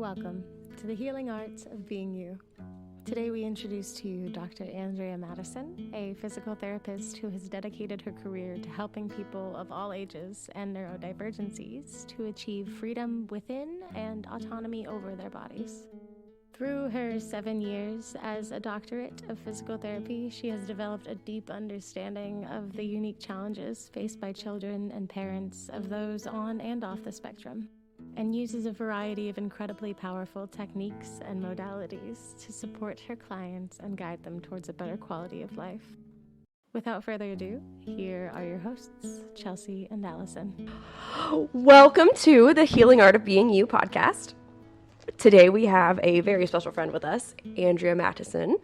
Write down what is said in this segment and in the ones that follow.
Welcome to the Healing Arts of Being You. Today we introduce to you Dr. Andrea Mattison, a physical therapist who has dedicated her career to helping people of all ages and neurodivergencies to achieve freedom within and autonomy over their bodies. Through her 7 years as a doctorate of physical therapy, she has developed a deep understanding of the unique challenges faced by children and parents of those on and off the spectrum, and uses a variety of incredibly powerful techniques and modalities to support her clients and guide them towards a better quality of life. Without further ado, here are your hosts, Chelsea and Allison. Welcome to the Healing Art of Being You podcast. Today we have a very special friend with us, Andrea Mattison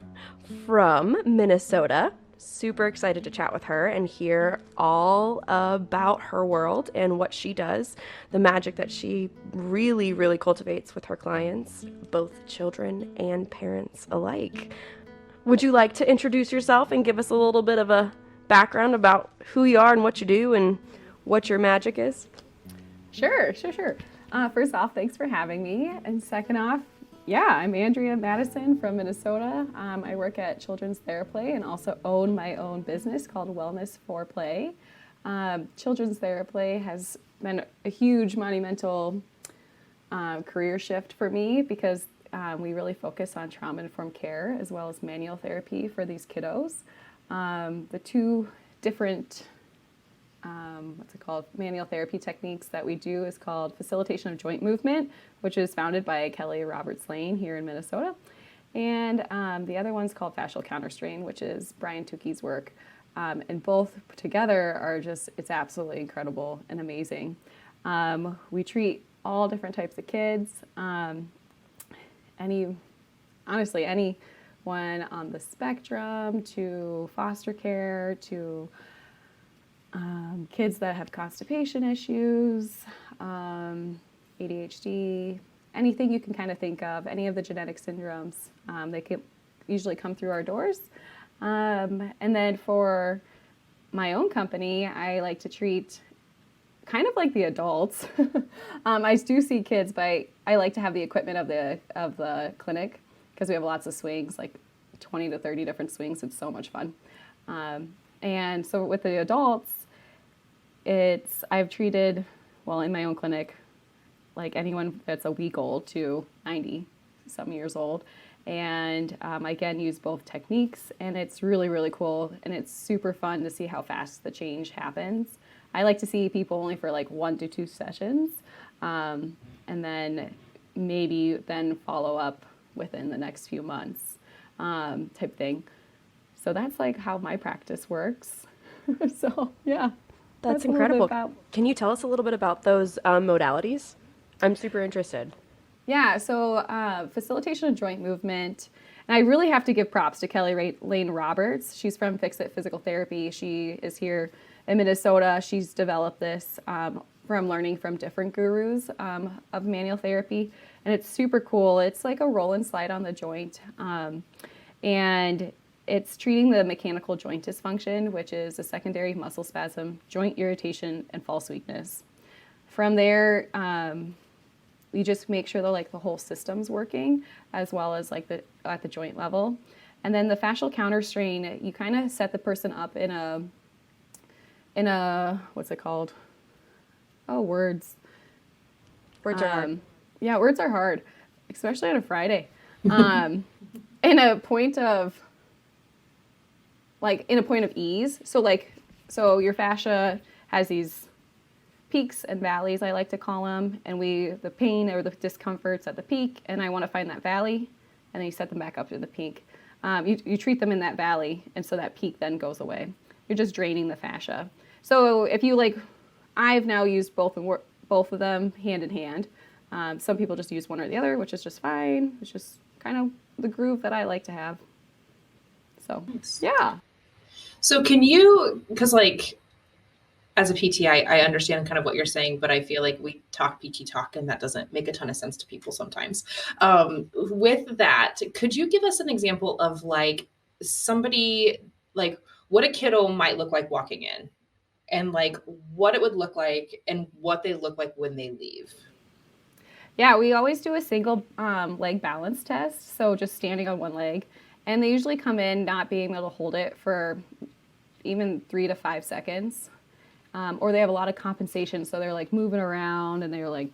from Minnesota. Super excited to chat with her and hear all about her world and what she does, the magic that she really cultivates with her clients, both children and parents alike. Would you like to introduce yourself and give us a little bit of a background about who you are and what you do and what your magic is? Sure. First off, thanks for having me. And second off, I'm Andrea Mattison from Minnesota. I work at Children's Theraplay and also own my own business called Wellness For Play. Children's Theraplay has been a huge monumental career shift for me because we really focus on trauma-informed care as well as manual therapy for these kiddos. The two different manual therapy techniques that we do is called facilitation of joint movement, which is founded by Kelly Roberts Lane here in Minnesota. And the other one's called fascial counterstrain, which is Brian Tukey's work. And both together are it's absolutely incredible and amazing. We treat all different types of kids, anyone on the spectrum to foster care to kids that have constipation issues, ADHD, anything you can kind of think of, any of the genetic syndromes, they can usually come through our doors. And then for my own company, I like to treat kind of like the adults. I do see kids, but I like to have the equipment of the clinic because we have lots of swings, like 20 to 30 different swings. It's so much fun. And so with the adults, I've treated, in my own clinic, like anyone that's a week old to 90 some years old. And I again use both techniques, and it's really cool, and it's super fun to see how fast the change happens. I like to see people only for like 1 to 2 sessions, and then maybe follow up within the next few months type thing. So that's like how my practice works. So yeah. That's incredible. Can you tell us a little bit about those modalities? I'm super interested. Yeah, so facilitation of joint movement, and I really have to give props to Kelly Lane Roberts. She's from Fix It Physical Therapy. She is here in Minnesota. She's developed this from learning from different gurus of manual therapy, and it's super cool. It's like a roll and slide on the joint, and it's treating the mechanical joint dysfunction, which is a secondary muscle spasm, joint irritation, and false weakness. From there, we just make sure that the whole system's working, as well as at the joint level. And then the fascial counterstrain, you kind of set the person up in a what's it called? Oh, words. Words are hard. Yeah, words are hard, especially on a Friday. In a point of ease. So your fascia has these peaks and valleys, I like to call them, and the pain or the discomfort's at the peak, and I want to find that valley, and then you set them back up to the peak. You treat them in that valley, and so that peak then goes away. You're just draining the fascia. So if you I've now used both of them hand in hand. Some people just use one or the other, which is just fine. It's just kind of the groove that I like to have. So, yeah. So can you, because as a PT, I understand kind of what you're saying, but I feel like we talk PT talk and that doesn't make a ton of sense to people sometimes. With that, could you give us an example of somebody, what a kiddo might look like walking in and what it would look like and what they look like when they leave? Yeah, we always do a single leg balance test, so just standing on one leg. And they usually come in not being able to hold it for even 3 to 5 seconds. Or they have a lot of compensation, so they're like moving around and they're like,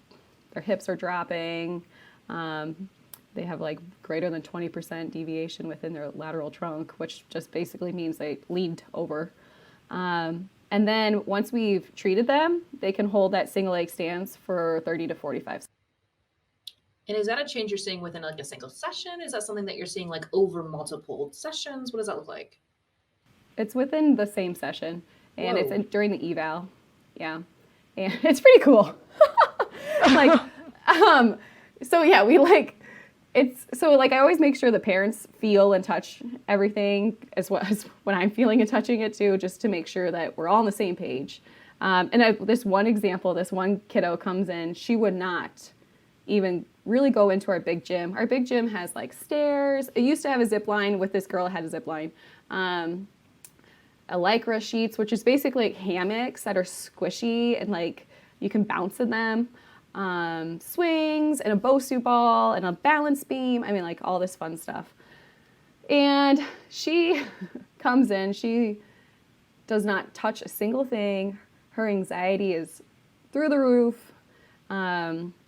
their hips are dropping. They have like greater than 20% deviation within their lateral trunk, which just basically means they leaned over. And then once we've treated them, they can hold that single leg stance for 30 to 45 seconds. And is that a change you're seeing within like a single session? Is that something that you're seeing like over multiple sessions? What does that look like? It's within the same session, and Whoa. it's during the eval. Yeah, and it's pretty cool. Like, so yeah, we like, it's, so like I always make sure the parents feel and touch everything as well as when I'm feeling and touching it too, just to make sure that we're all on the same page. This one example, this one kiddo comes in, she would not even really go into our big gym. Our big gym has like stairs. It used to have a zip line. With this girl, it had a zip line. A lycra sheets, which is basically like hammocks that are squishy and like you can bounce in them. Swings and a Bosu ball and a balance beam. I mean, like all this fun stuff. And she comes in, she does not touch a single thing. Her anxiety is through the roof.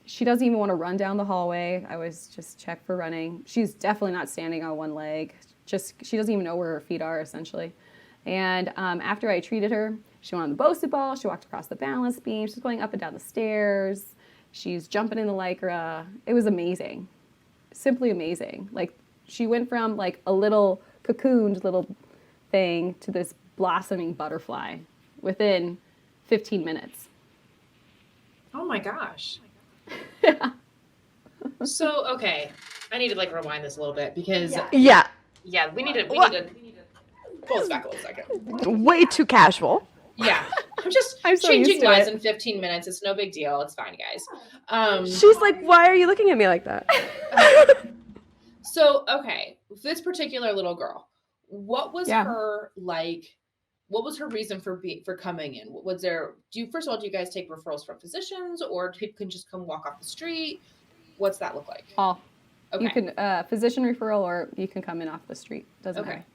She doesn't even want to run down the hallway. I always just check for running. She's definitely not standing on one leg. She doesn't even know where her feet are, essentially. And after I treated her, she went on the Bosu ball. She walked across the balance beam. She's going up and down the stairs. She's jumping in the lycra. It was amazing. Simply amazing. Like, she went from like a little cocooned little thing to this blossoming butterfly within 15 minutes. Oh my gosh. Yeah. So, okay, I need to like rewind this a little bit because Yeah. we need to pull this back a little second. Way too casual. Yeah. I'm so changing used to lives it. in 15 minutes. It's no big deal. It's fine, guys. She's like, why are you looking at me like that? So, okay, this particular little girl, what was Yeah. her like? What was her reason for coming in? Was there? First of all, do you guys take referrals from physicians, or people can just come walk off the street? What's that look like? All. Okay. You can physician referral, or you can come in off the street. Doesn't Okay. matter.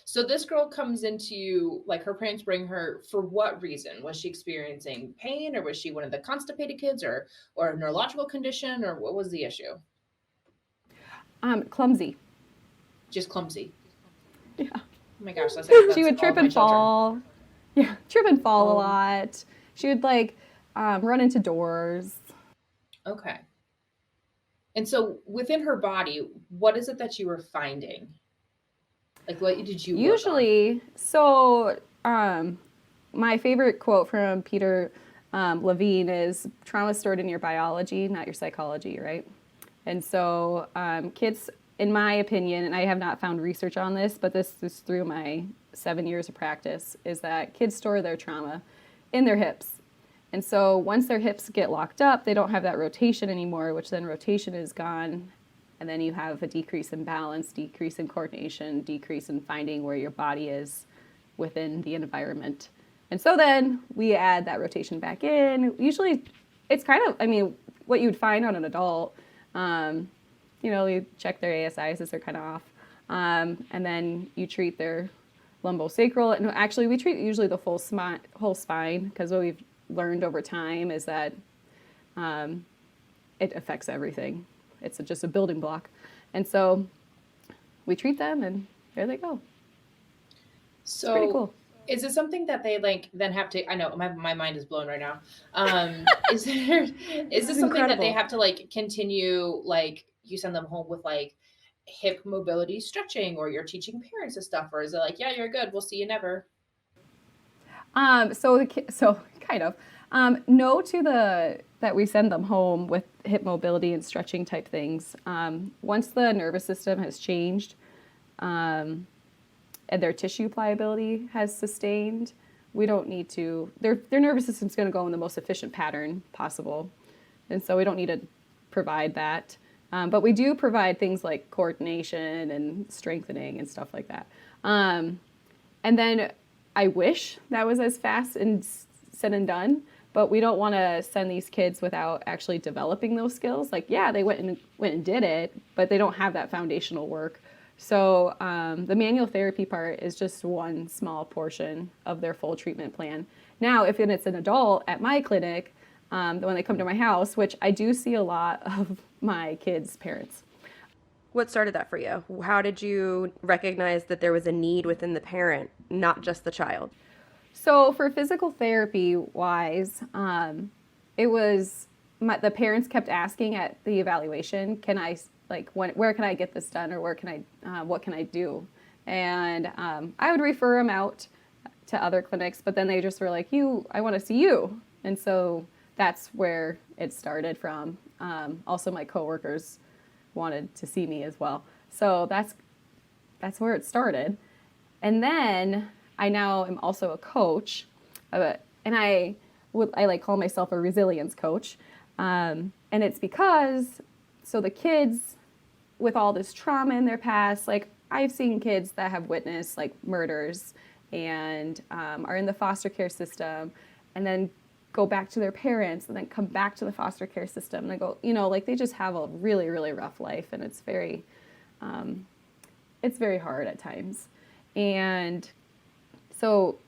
So this girl comes into you, like her parents bring her for what reason? Was she experiencing pain, or was she one of the constipated kids, or a neurological condition, or what was the issue? Clumsy. Just clumsy. Yeah. Oh my gosh, that's She would trip and fall. Yeah, trip and fall a lot. She would like run into doors. Okay. And so within her body, what is it that you were finding? Like, what did you Usually, so my favorite quote from Peter Levine is, trauma is stored in your biology, not your psychology, right? And so kids, in my opinion, and I have not found research on this, but this is through my 7 years of practice, is that kids store their trauma in their hips. And so once their hips get locked up, they don't have that rotation anymore, which then rotation is gone. And then you have a decrease in balance, decrease in coordination, decrease in finding where your body is within the environment. And so then we add that rotation back in. Usually it's kind of, I mean, what you'd find on an adult. You check their ASIs as they're kind of off. And then you treat their lumbosacral. And actually, we treat usually the whole spine, because what we've learned over time is that it affects everything. It's just a building block. And so we treat them, and there they go. So it's pretty cool. Is it something that they like then have to, I know my mind is blown right now. Is this something incredible. that they have to like continue, like you send them home with like hip mobility stretching, or you're teaching parents and stuff, or is it like, yeah, you're good, we'll see you never? So kind of. No to that we send them home with hip mobility and stretching type things. Once the nervous system has changed, and their tissue pliability has sustained, we don't need to, their nervous system's going to go in the most efficient pattern possible. And so we don't need to provide that. But we do provide things like coordination and strengthening and stuff like that. And then I wish that was as fast and said and done, but we don't want to send these kids without actually developing those skills. Like, yeah, they went and did it, but they don't have that foundational work. So the manual therapy part is just one small portion of their full treatment plan. Now, if it's an adult at my clinic, when they come to my house, which I do see a lot of my kids' parents. What started that for you? How did you recognize that there was a need within the parent, not just the child? So for physical therapy wise, it was the parents kept asking at the evaluation, where can I get this done, or what can I do? And I would refer them out to other clinics, but then they just were like, I want to see you. And so that's where it started from. Also, my coworkers wanted to see me as well. So that's where it started. And then I now am also a coach, and I call myself a resilience coach. And it's because, so the kids with all this trauma in their past, like I've seen kids that have witnessed like murders and are in the foster care system, and then go back to their parents and then come back to the foster care system. And they go, like they just have a really, really rough life, and it's very hard at times. And so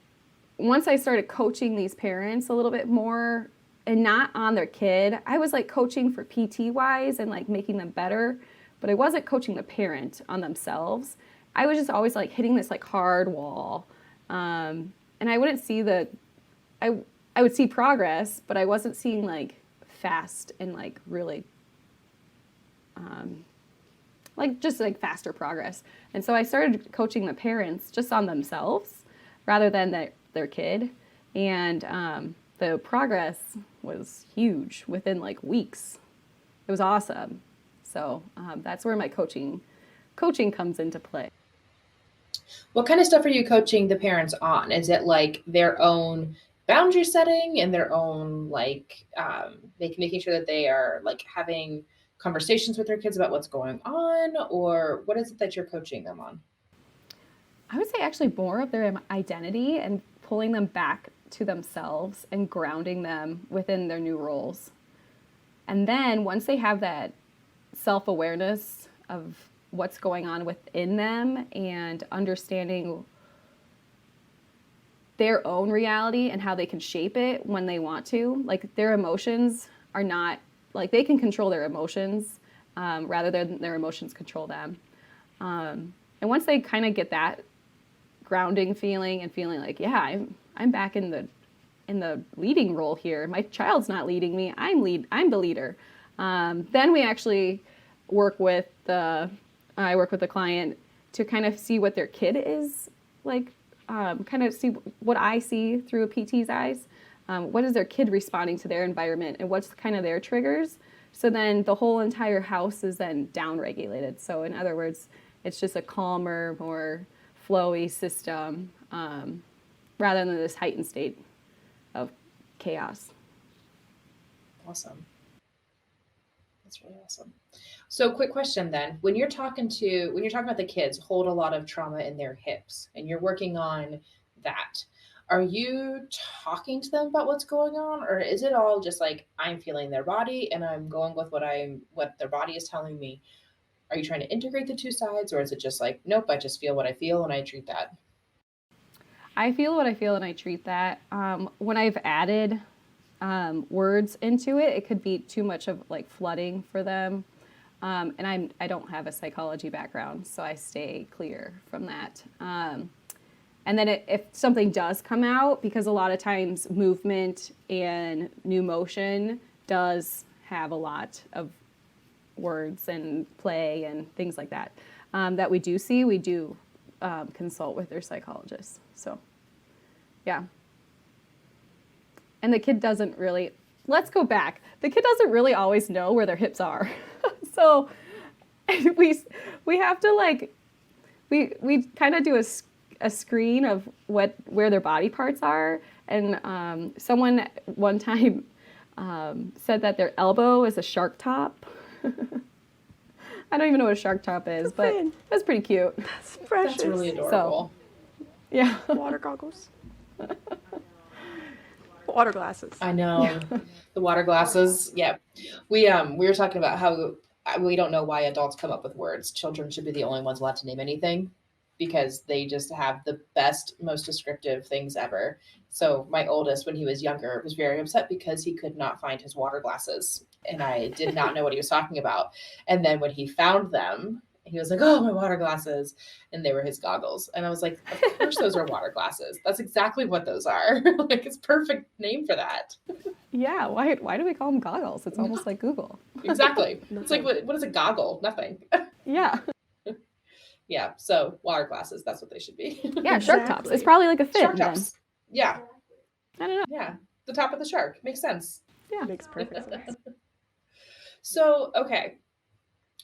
once I started coaching these parents a little bit more, and not on their kid, I was like coaching for PT wise and like making them better, but I wasn't coaching the parent on themselves. I was just always like hitting this like hard wall. And I wouldn't see I would see progress, but I wasn't seeing like fast and like really just faster progress. And so I started coaching the parents just on themselves rather than their kid. And the progress was huge within like weeks. It was awesome. So that's where my coaching comes into play. What kind of stuff are you coaching the parents on? Is it like their own boundary setting and their own making sure that they are like having conversations with their kids about what's going on, or what is it that you're coaching them on? I would say actually more of their identity and pulling them back to themselves and grounding them within their new roles. And then once they have that self-awareness of what's going on within them and understanding their own reality and how they can shape it when they want to, like their emotions are not, like they can control their emotions rather than their emotions control them. And once they kind of get that grounding feeling and feeling like, yeah, I'm back in the leading role here. My child's not leading me. I'm the leader. Then we actually I work with the client to kind of see what their kid is like, kind of see what I see through a PT's eyes. What is their kid responding to their environment, and what's kind of their triggers? So then the whole entire house is then down-regulated. So in other words, it's just a calmer, more flowy system rather than this heightened state of chaos. Awesome. That's really awesome. So quick question then, when you're talking about the kids hold a lot of trauma in their hips and you're working on that, are you talking to them about what's going on, or is it all just like I'm feeling their body and I'm going with what their body is telling me? Are you trying to integrate the two sides, or is it just like, nope, I just feel what I feel and I treat that? I feel what I feel and I treat that. When I've added words into it, it could be too much of like flooding for them. And I don't have a psychology background, so I stay clear from that. And then if something does come out, because a lot of times movement and new motion does have a lot of words and play and things like that, that we do consult with their psychologists. So, yeah. And the kid doesn't really, let's go back. The kid doesn't really always know where their hips are. So we have to like, we kind of do a screen of where their body parts are. And someone one time said that their elbow is a shark top. I don't even know what a shark top is, but that's pretty cute. That's precious. That's really adorable. So, yeah. Water goggles. Water glasses. I know. The water glasses. Yeah. We were talking about how we don't know why adults come up with words. Children should be the only ones allowed to name anything because they just have the best, most descriptive things ever. So my oldest, when he was younger, was very upset because he could not find his water glasses. And I did not know what he was talking about. And then when he found them, he was like, oh, my water glasses. And they were his goggles. And I was like, of course those are water glasses. That's exactly what those are. Like, it's perfect name for that. Yeah, why do we call them goggles? It's almost like Google. Exactly. It's like, what is a goggle? Nothing. Yeah. Yeah, so water glasses, that's what they should be. Yeah, shark tops. It's probably like a fit. Shark tops. Yeah. I don't know. Yeah, the top of the shark. Makes sense. Yeah. Makes perfect sense. So, okay.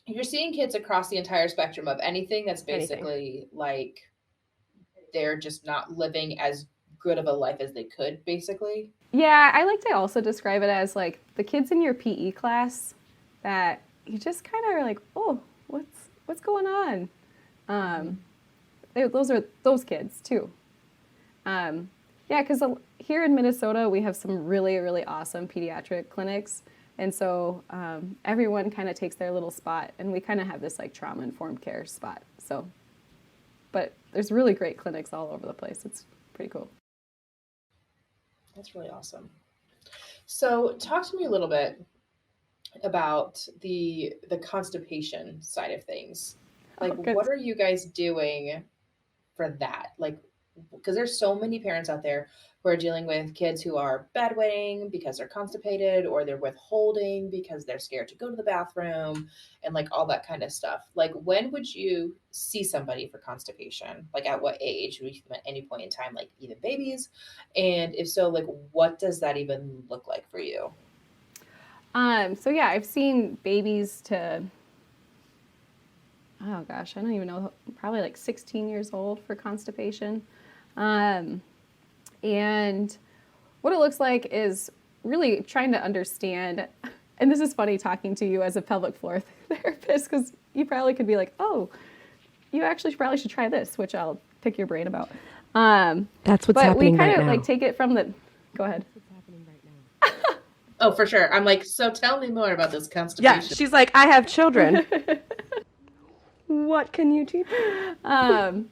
You're seeing kids across the entire spectrum of anything that's basically like they're just not living as good of a life as they could, basically. Yeah, I like to also describe it as like the kids in your PE class that you just kind of are like, oh, what's going on? Those are those kids too. Yeah, because here in Minnesota we have some really, really awesome pediatric clinics. And so everyone kind of takes their little spot, and we kind of have this like trauma-informed care spot. So, but there's really great clinics all over the place. It's pretty cool. That's really awesome. So talk to me a little bit about the constipation side of things. Like, what are you guys doing for that? Like, because there's so many parents out there who are dealing with kids who are bedwetting because they're constipated, or they're withholding because they're scared to go to the bathroom, and like all that kind of stuff. Like, when would you see somebody for constipation? Like, at what age? Would you see them at any point in time, like even babies? And if so, like, what does that even look like for you? So yeah, I've seen babies to, oh gosh, I don't even know, probably like 16 years old for constipation. And what it looks like is really trying to understand, and this is funny talking to you as a pelvic floor therapist, because you probably could be like, oh, you actually probably should try this, which I'll pick your brain about. That's what's happening right now. But we kind of like take it from the, go ahead. Oh, for sure. I'm like, so tell me more about this constipation. Yeah, she's like, I have children. What can you teach me?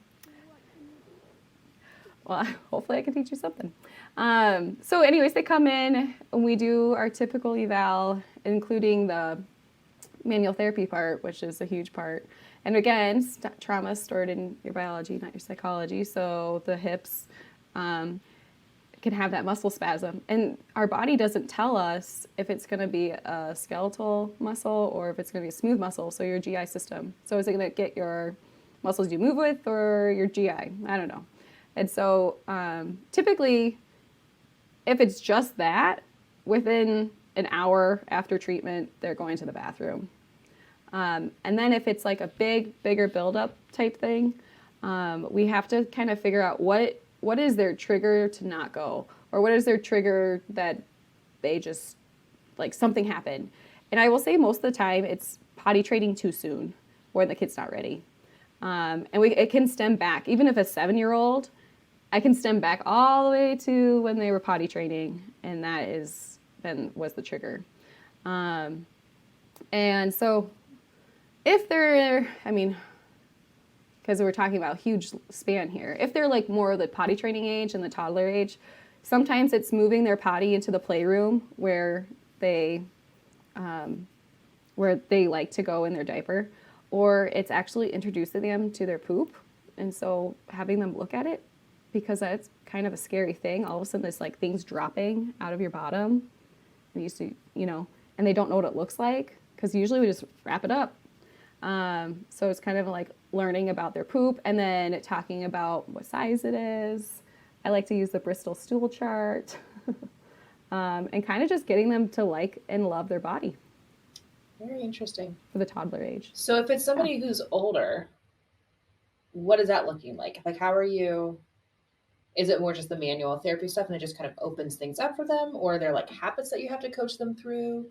Well, hopefully I can teach you something. So anyways, they come in and we do our typical eval, including the manual therapy part, which is a huge part. And again, trauma is stored in your biology, not your psychology. So the hips can have that muscle spasm. And our body doesn't tell us if it's going to be a skeletal muscle or if it's going to be a smooth muscle, so your GI system. So is it going to get your muscles you move with or your GI? I don't know. And so typically, if it's just that, within an hour after treatment, they're going to the bathroom. And then if it's like a bigger buildup type thing, we have to kind of figure out what is their trigger to not go, or what is their trigger that they just, like, something happened. And I will say most of the time it's potty training too soon, or the kid's not ready. And it can stem back, even if a 7-year-old, I can stem back all the way to when they were potty training, and that was the trigger. And so if they're, because we're talking about a huge span here, if they're like more of the potty training age and the toddler age, sometimes it's moving their potty into the playroom where they like to go in their diaper, or it's actually introducing them to their poop. And so having them look at it, because that's kind of a scary thing. All of a sudden there's like things dropping out of your bottom. We used to, and they don't know what it looks like, because usually we just wrap it up. So it's kind of like learning about their poop and then talking about what size it is. I like to use the Bristol stool chart and kind of just getting them to like and love their body. Very interesting. For the toddler age. So if it's somebody who's older, what is that looking like? Like, how are you? Is it more just the manual therapy stuff and it just kind of opens things up for them? Or are there like habits that you have to coach them through?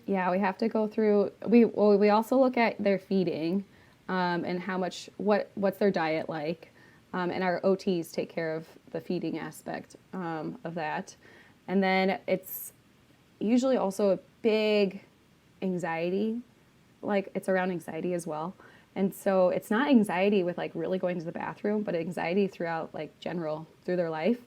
Yeah, we have to go through, we also look at their feeding and how much, what's their diet like. And our OTs take care of the feeding aspect of that. And then it's usually also a big anxiety, like it's around anxiety as well. And so it's not anxiety with like really going to the bathroom, but anxiety throughout like general through their life.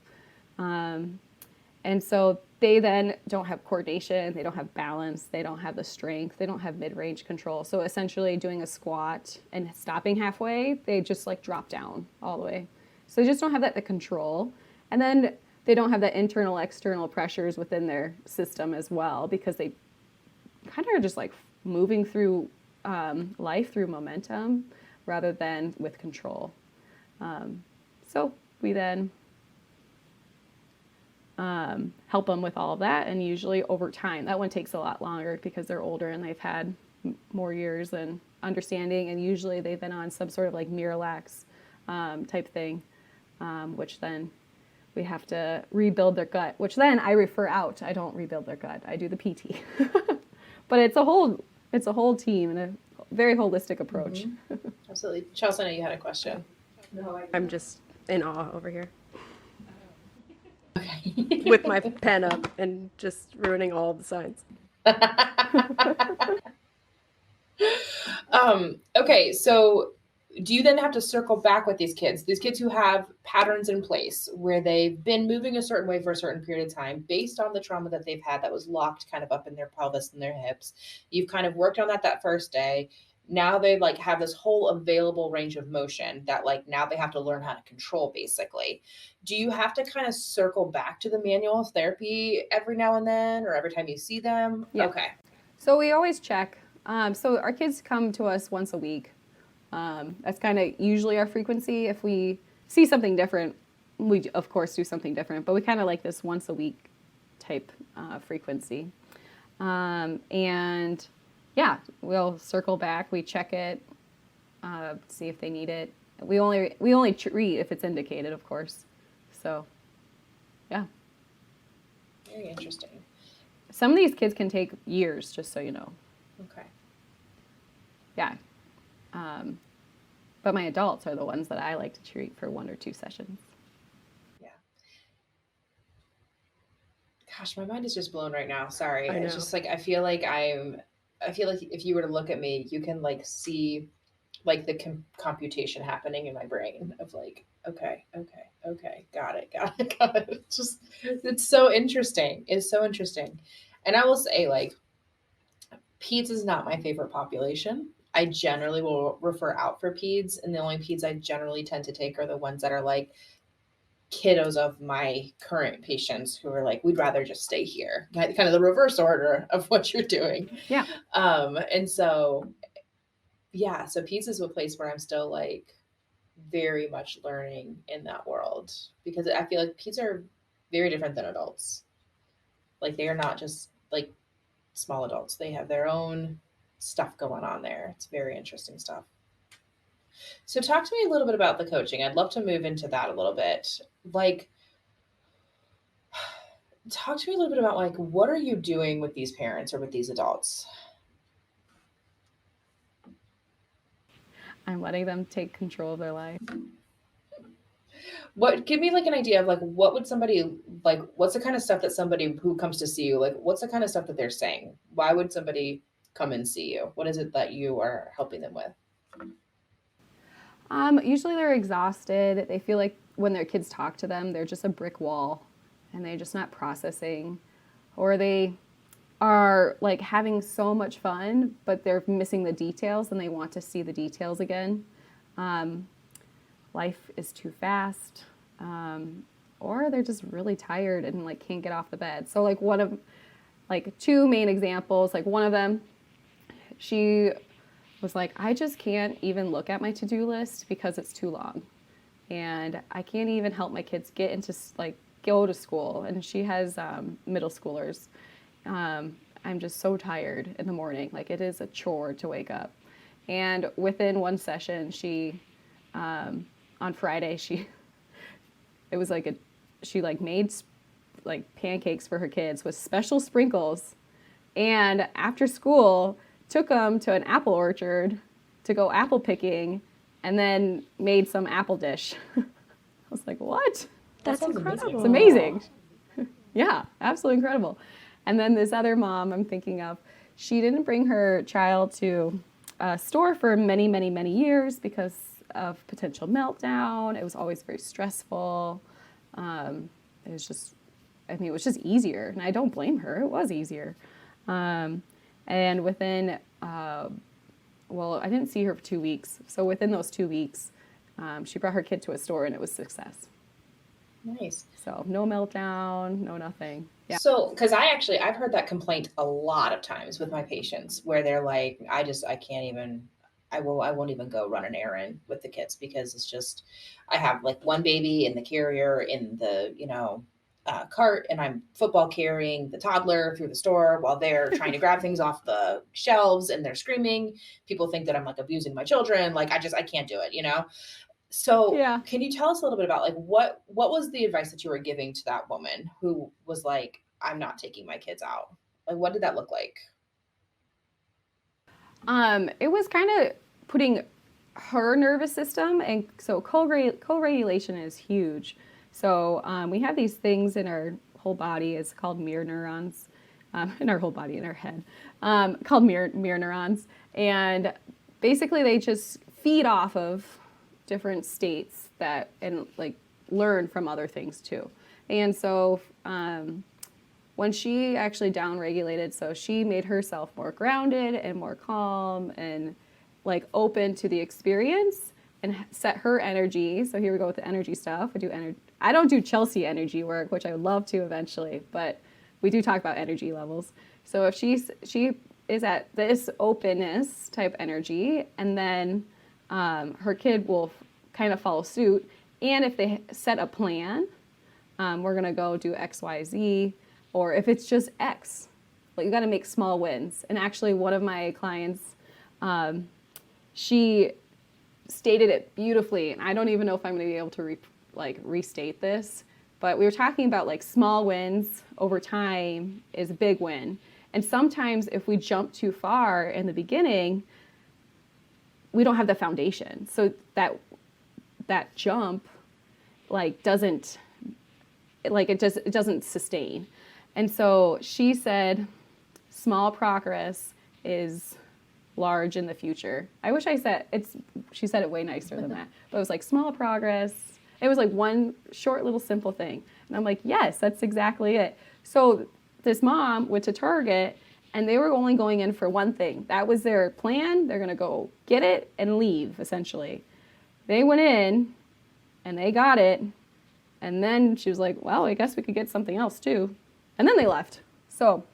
And so they then don't have coordination, they don't have balance, they don't have the strength, they don't have mid-range control. So essentially doing a squat and stopping halfway, they just like drop down all the way. So they just don't have the control. And then they don't have the internal, external pressures within their system as well, because they kind of are just like moving through life through momentum rather than with control. So we then help them with all of that, and usually over time, that one takes a lot longer because they're older and they've had more years and understanding, and usually they've been on some sort of like Miralax type thing, which then we have to rebuild their gut, which then I refer out. I don't rebuild their gut. I do the PT. But it's a whole team and a very holistic approach. Mm-hmm. Absolutely. Chelsea, I know you had a question. No, I'm just in awe over here. Okay. With my pen up and just ruining all the signs. Okay, so do you then have to circle back with these kids who have patterns in place where they've been moving a certain way for a certain period of time based on the trauma that they've had that was locked kind of up in their pelvis and their hips? You've kind of worked on that first day. Now they like have this whole available range of motion that like now they have to learn how to control basically. Do you have to kind of circle back to the manual therapy every now and then or every time you see them? Yeah. Okay. So we always check. So our kids come to us once a week. That's kind of usually our frequency. If we see something different, we of course do something different, but we kind of like this once a week type frequency. And yeah, we'll circle back, we check it, see if they need it. We only treat if it's indicated, of course. So, yeah. Very interesting. Some of these kids can take years, just so you know. Okay. Yeah. But my adults are the ones that I like to treat for 1 or 2 sessions. Yeah. Gosh, my mind is just blown right now. Sorry. It's just like, I feel like if you were to look at me, you can like see like the computation happening in my brain of like, okay, got it. It's so interesting. It's so interesting. And I will say like, peds is not my favorite population. I generally will refer out for peds, and the only peds I generally tend to take are the ones that are like kiddos of my current patients who are like, we'd rather just stay here. Kind of the reverse order of what you're doing. Yeah. And so, yeah, so peds is a place where I'm still like very much learning in that world, because I feel like peds are very different than adults. Like they are not just like small adults. They have their own stuff going on there. It's very interesting stuff. So talk to me a little bit about the coaching. I'd love to move into that a little bit. Like, talk to me a little bit about like, what are you doing with these parents or with these adults? I'm letting them take control of their life. Give me like an idea of like, what would somebody like, what's the kind of stuff that somebody who comes to see you, like, what's the kind of stuff that they're saying? Why would somebody come and see you? What is it that you are helping them with? Usually they're exhausted. They feel like when their kids talk to them, they're just a brick wall and they're just not processing, or they are like having so much fun, but they're missing the details and they want to see the details again. Life is too fast, or they're just really tired and like can't get off the bed. So like one of like 2 main examples, like one of them, she was like, I just can't even look at my to-do list because it's too long. And I can't even help my kids get into like go to school. And she has middle schoolers. I'm just so tired in the morning. Like it is a chore to wake up. And within one session, she, on Friday, she made like pancakes for her kids with special sprinkles. And after school, took them to an apple orchard to go apple picking, and then made some apple dish was like, what? That's sounds incredible. It's amazing. Yeah, absolutely incredible. And then this other mom I'm thinking of, she didn't bring her child to a store for many, many, many years because of potential meltdown. It was always very stressful. It was just, it was just easier. And I don't blame her. It was easier. And within, I didn't see her for 2 weeks. So within those 2 weeks, she brought her kid to a store and it was success. Nice. So no meltdown, no nothing. Yeah. So, because I've heard that complaint a lot of times with my patients where they're like, I can't even, I won't even go run an errand with the kids because it's just, I have like one baby in the carrier in the, cart, and I'm football carrying the toddler through the store while they're trying to grab things off the shelves and they're screaming. People think that I'm like abusing my children. Like I can't do it, So Yeah. Can you tell us a little bit about like what was the advice that you were giving to that woman who was like, I'm not taking my kids out? Like, what did that look like? It was kind of putting her nervous system, and so co-regulation is huge. So we have these things in our whole body. It's called mirror neurons, in our whole body, in our head, called mirror neurons. And basically they just feed off of different states and like learn from other things too. And so when she actually downregulated, so she made herself more grounded and more calm and like open to the experience and set her energy. So here we go with the energy stuff. I don't do Chelsea energy work, which I would love to eventually, but we do talk about energy levels. So if she is at this openness type energy, and then her kid will kind of follow suit. And if they set a plan, we're going to go do X, Y, Z, or if it's just X, but you got to make small wins. And actually one of my clients, she stated it beautifully. And I don't even know if I'm going to be able to restate this, but we were talking about like small wins over time is a big win. And sometimes if we jump too far in the beginning, we don't have the foundation. So that jump doesn't sustain. And so she said small progress is large in the future. I wish she said it way nicer than that. But it was like small progress. It was like one short little simple thing. And I'm like, yes, that's exactly it. So this mom went to Target and they were only going in for one thing. That was their plan. They're going to go get it and leave, essentially. They went in and they got it. And then she was like, well, I guess we could get something else too. And then they left. So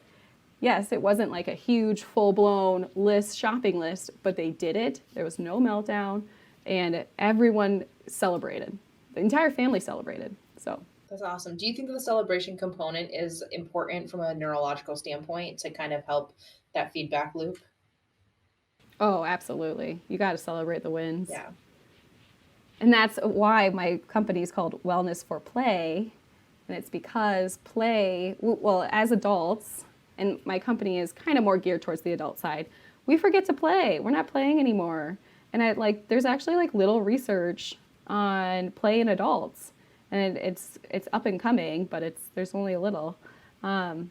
yes, it wasn't like a huge full-blown shopping list, but they did it. There was no meltdown and everyone celebrated. The entire family celebrated. So that's awesome. Do you think that the celebration component is important from a neurological standpoint to kind of help that feedback loop? Oh, absolutely. You got to celebrate the wins. Yeah. And that's why my company is called Wellness for Play. And it's because play, well, as adults, and my company is kind of more geared towards the adult side, we forget to play. We're not playing anymore. And there's actually little research on play in adults. And it's up and coming, but there's only a little. And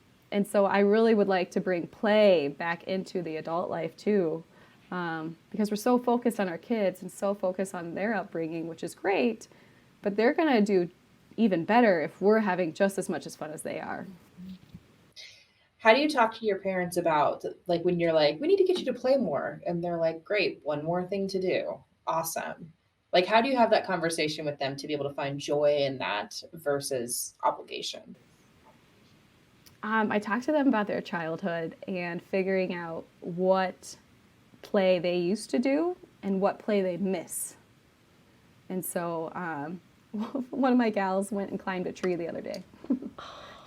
so I really would like to bring play back into the adult life too. Because we're so focused on our kids and so focused on their upbringing, which is great, but they're going to do even better if we're having just as much as fun as they are. How do you talk to your parents about when you're like, we need to get you to play more? And they're like, great, one more thing to do. Awesome. How do you have that conversation with them to be able to find joy in that versus obligation? I talk to them about their childhood and figuring out what play they used to do and what play they miss. And so one of my gals went and climbed a tree the other day.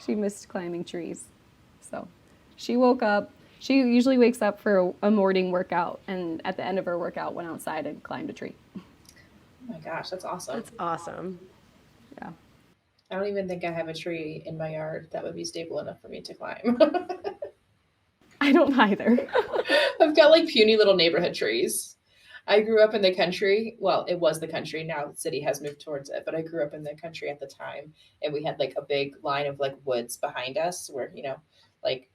She missed climbing trees. So she woke up. She usually wakes up for a morning workout, and at the end of her workout went outside and climbed a tree. Oh my gosh, that's awesome. That's awesome. Yeah. I don't even think I have a tree in my yard that would be stable enough for me to climb. I don't either. I've got puny little neighborhood trees. I grew up in the country. Well, it was the country. Now the city has moved towards it, but I grew up in the country at the time. And we had like a big line of like woods behind us where, like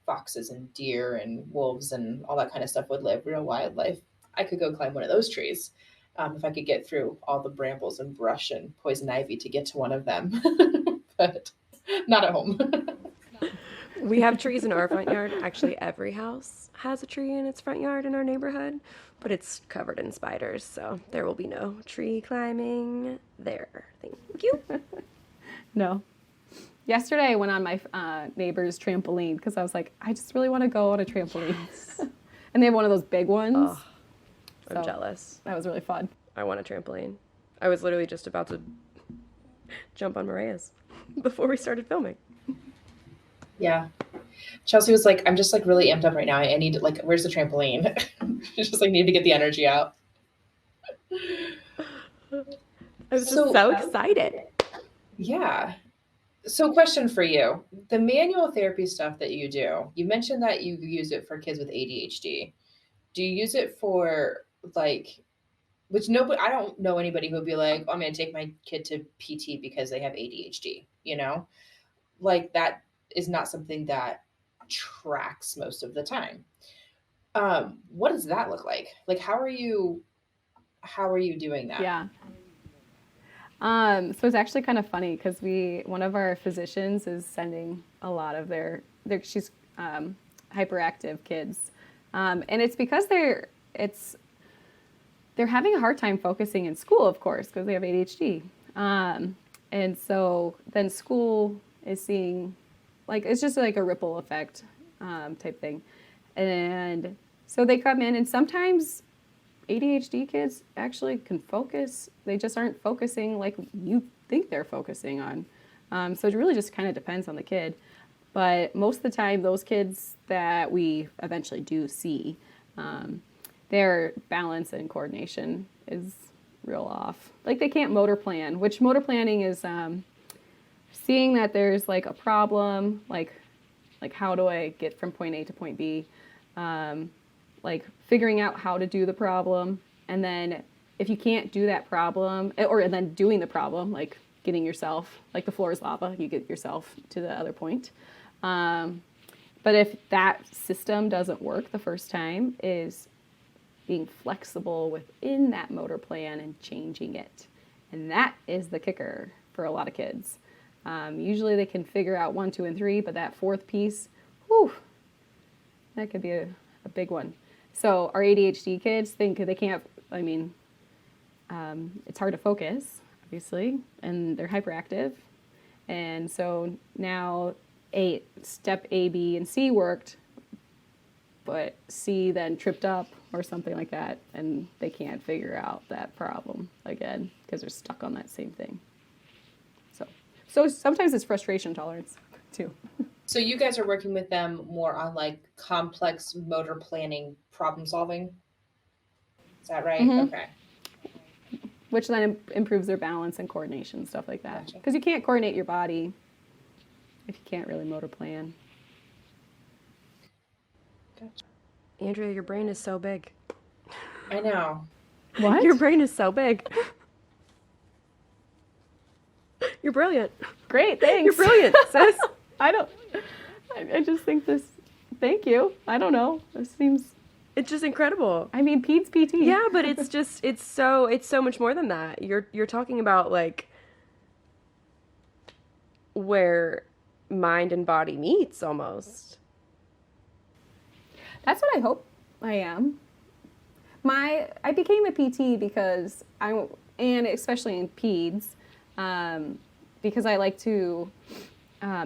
foxes and deer and wolves and all that kind of stuff would live, real wildlife. I could go climb one of those trees if I could get through all the brambles and brush and poison ivy to get to one of them, but not at home. We have trees in our front yard. Actually, every house has a tree in its front yard in our neighborhood, but it's covered in spiders, so there will be no tree climbing there. Thank you. No. Yesterday I went on my neighbor's trampoline because I was like, I just really want to go on a trampoline. Yes. And they have one of those big ones. Oh, I'm jealous. That was really fun. I want a trampoline. I was literally just about to jump on Maria's before we started filming. Yeah. Chelsea was like, I'm just like really amped up right now. I need to, like, where's the trampoline? Just like need to get the energy out. I was just so excited. Yeah. So question for you, the manual therapy stuff that you do, you mentioned that you use it for kids with ADHD. Do you use it for like, which nobody, I don't know anybody who would be like, oh, I'm going to take my kid to PT because they have ADHD, like that is not something that tracks most of the time. What does that look like? Like, how are you doing that? Yeah. So it's actually kind of funny because one of our physicians is sending a lot of she's hyperactive kids. And it's because they're having a hard time focusing in school, of course, because they have ADHD. And so then school is seeing, like, it's just like a ripple effect type thing. And so they come in, and sometimes ADHD kids actually can focus. They just aren't focusing like you think they're focusing on. So it really just kind of depends on the kid. But most of the time, those kids that we eventually do see, their balance and coordination is real off. Like they can't motor plan, which motor planning is seeing that there's like a problem, like how do I get from point A to point B, like figuring out how to do the problem, and then if you can't do that problem, or then doing the problem, like getting yourself, like the floor is lava, you get yourself to the other point. But if that system doesn't work the first time, is being flexible within that motor plan and changing it. And that is the kicker for a lot of kids. Usually they can figure out 1, 2, and 3, but that fourth piece, whew, that could be a big one. So our ADHD kids think they can't, it's hard to focus, obviously, and they're hyperactive. And so now step A, B, and C worked, but C then tripped up or something like that, and they can't figure out that problem again because they're stuck on that same thing. So sometimes it's frustration tolerance too. So you guys are working with them more on like complex motor planning, problem solving. Is that right? Mm-hmm. Okay. Which then improves their balance and coordination, stuff like that. Gotcha. Because you can't coordinate your body if you can't really motor plan. Gotcha. Andrea, your brain is so big. I know. What? Your brain is so big. You're brilliant. Great, thanks. You're brilliant, sis. I just think thank you. I don't know. This seems. It's just incredible. Pete's PT. Yeah, but it's so much more than that. You're talking about like where mind and body meets almost. That's what I hope I am. I became a PT because and especially in peds, because I like to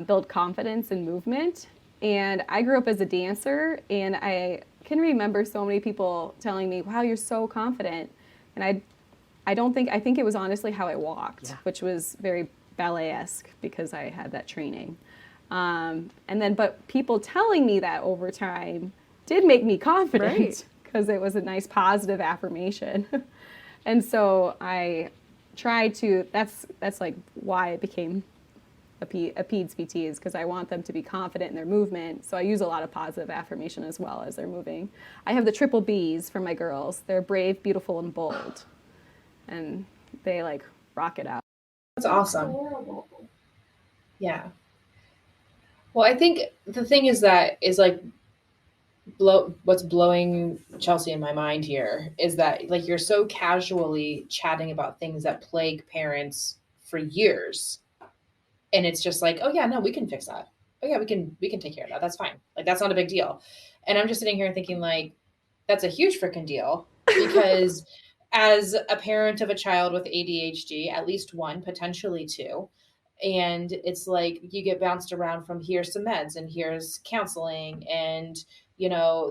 build confidence in movement. And I grew up as a dancer, and I can remember so many people telling me, wow, you're so confident. And I think it was honestly how I walked, which was very ballet-esque because I had that training. But people telling me that over time did make me confident because it was a nice positive affirmation. And so I tried to, that's like why it became a PEDS PT is because I want them to be confident in their movement. So I use a lot of positive affirmation as well as they're moving. I have the triple Bs for my girls. They're brave, beautiful, and bold. And they like rock it out. That's awesome. Yeah. Well, I think the thing is that is like what's blowing Chelsea in my mind here is that like you're so casually chatting about things that plague parents for years. And it's just like, oh yeah, no, we can fix that. Oh yeah, we can take care of that. That's fine. Like that's not a big deal. And I'm just sitting here thinking like, that's a huge freaking deal because as a parent of a child with ADHD, at least one, potentially two, and it's like you get bounced around from here's some meds and here's counseling and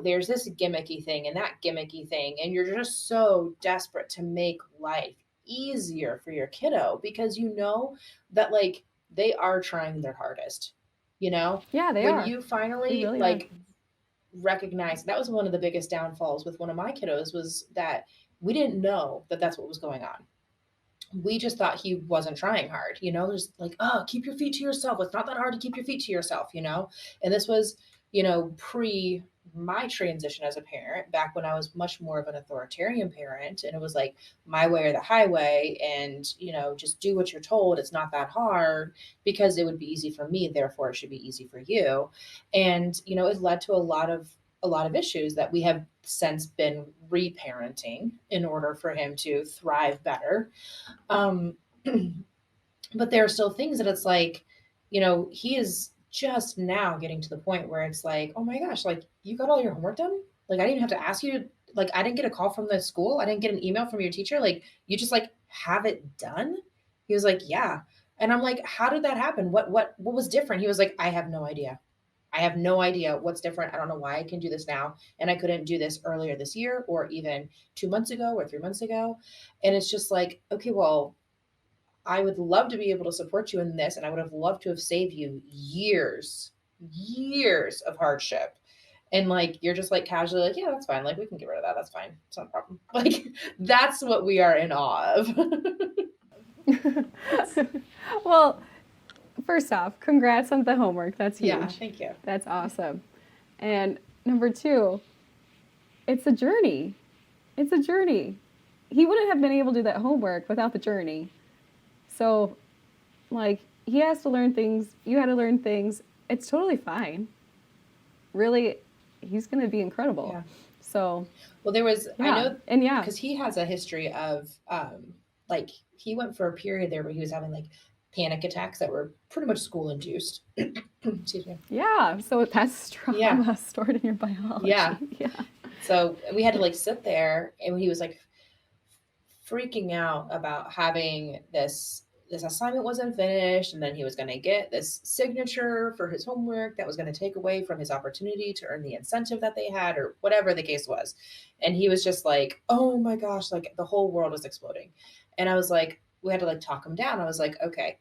there's this gimmicky thing and that gimmicky thing, and you're just so desperate to make life easier for your kiddo because that like they are trying their hardest. Yeah, they when are. You finally really like recognize that was one of the biggest downfalls with one of my kiddos was that we didn't know that that's what was going on. We just thought he wasn't trying hard. There's like, oh, keep your feet to yourself. It's not that hard to keep your feet to yourself, and this was, pre my transition as a parent back when I was much more of an authoritarian parent. And it was like my way or the highway and, just do what you're told. It's not that hard because it would be easy for me. Therefore it should be easy for you. And, it led to a lot of issues that we have since been reparenting in order for him to thrive better. But there are still things that it's like, he is just now getting to the point where it's like, oh my gosh, like you got all your homework done? Like I didn't even have to ask you to, like, I didn't get a call from the school. I didn't get an email from your teacher. Like you just like have it done. He was like, yeah. And I'm like, how did that happen? What was different? He was like, I have no idea. I have no idea what's different. I don't know why I can do this now. And I couldn't do this earlier this year or even 2 months ago or 3 months ago. And it's just like, okay, well, I would love to be able to support you in this. And I would have loved to have saved you years of hardship. And like, you're just like casually like, yeah, that's fine. Like we can get rid of that. That's fine. It's not a problem. Like that's what we are in awe of. Well, first off, congrats on the homework. That's huge. Yeah, thank you. That's awesome. And number two, it's a journey. It's a journey. He wouldn't have been able to do that homework without the journey. So, like, he has to learn things. You had to learn things. It's totally fine. Really, he's going to be incredible. Yeah. So, well, there was, yeah. I know, and yeah, because he has a history of, like, he went for a period there where he was having like panic attacks that were pretty much school induced. Excuse me. Yeah. So that's trauma stored in your biology. Yeah. Yeah. So we had to like sit there, and he was like freaking out about having this assignment wasn't finished, and then he was going to get this signature for his homework that was going to take away from his opportunity to earn the incentive that they had, or whatever the case was. And he was just like, oh my gosh, like the whole world was exploding. And I was like, we had to like talk him down. I was like, okay,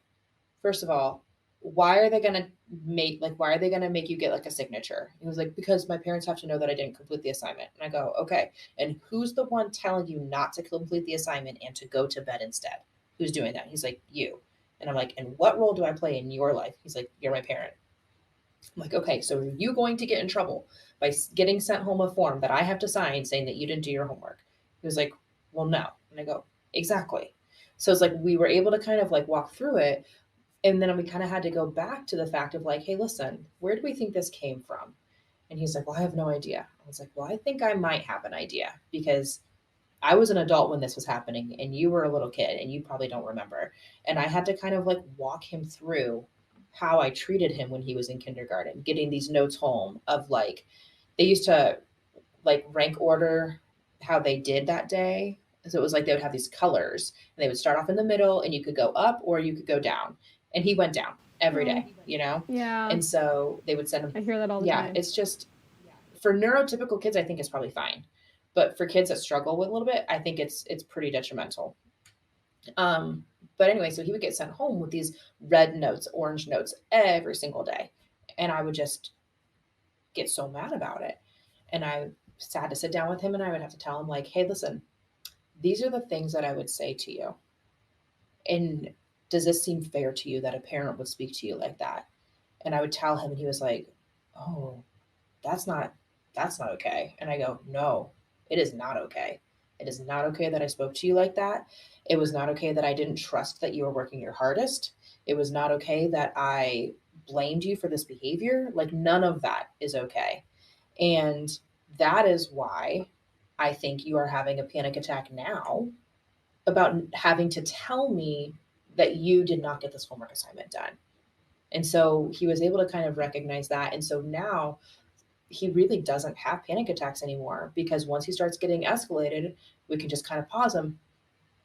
first of all, why are they going to make you get like a signature? He was like, because my parents have to know that I didn't complete the assignment. And I go, okay. And who's the one telling you not to complete the assignment and to go to bed instead? Who's doing that? He's like, you. And I'm like, and what role do I play in your life? He's like, you're my parent. I'm like, okay, so are you going to get in trouble by getting sent home a form that I have to sign saying that you didn't do your homework? He was like, well, no. And I go, exactly. So it's like, we were able to kind of like walk through it. And then we kind of had to go back to the fact of like, hey, listen, where do we think this came from? And he's like, well, I have no idea. I was like, well, I think I might have an idea, because I was an adult when this was happening and you were a little kid and you probably don't remember. And I had to kind of like walk him through how I treated him when he was in kindergarten, getting these notes home of like, they used to like rank order how they did that day. So it was like they would have these colors and they would start off in the middle and you could go up or you could go down. And he went down every day, you know? Yeah. And so they would send him. I hear that all the time. Yeah, it's just, for neurotypical kids, I think it's probably fine. But for kids that struggle with a little bit, I think it's pretty detrimental. But anyway, so he would get sent home with these red notes, orange notes every single day. And I would just get so mad about it. And I had to sit down with him and I would have to tell him like, hey, listen, these are the things that I would say to you. And does this seem fair to you that a parent would speak to you like that? And I would tell him, and he was like, oh, that's not okay. And I go, no, it is not okay. It is not okay that I spoke to you like that. It was not okay that I didn't trust that you were working your hardest. It was not okay that I blamed you for this behavior. Like, none of that is okay. And that is why I think you are having a panic attack now about having to tell me that you did not get this homework assignment done. And so he was able to kind of recognize that. And so now he really doesn't have panic attacks anymore, because once he starts getting escalated, we can just kind of pause him.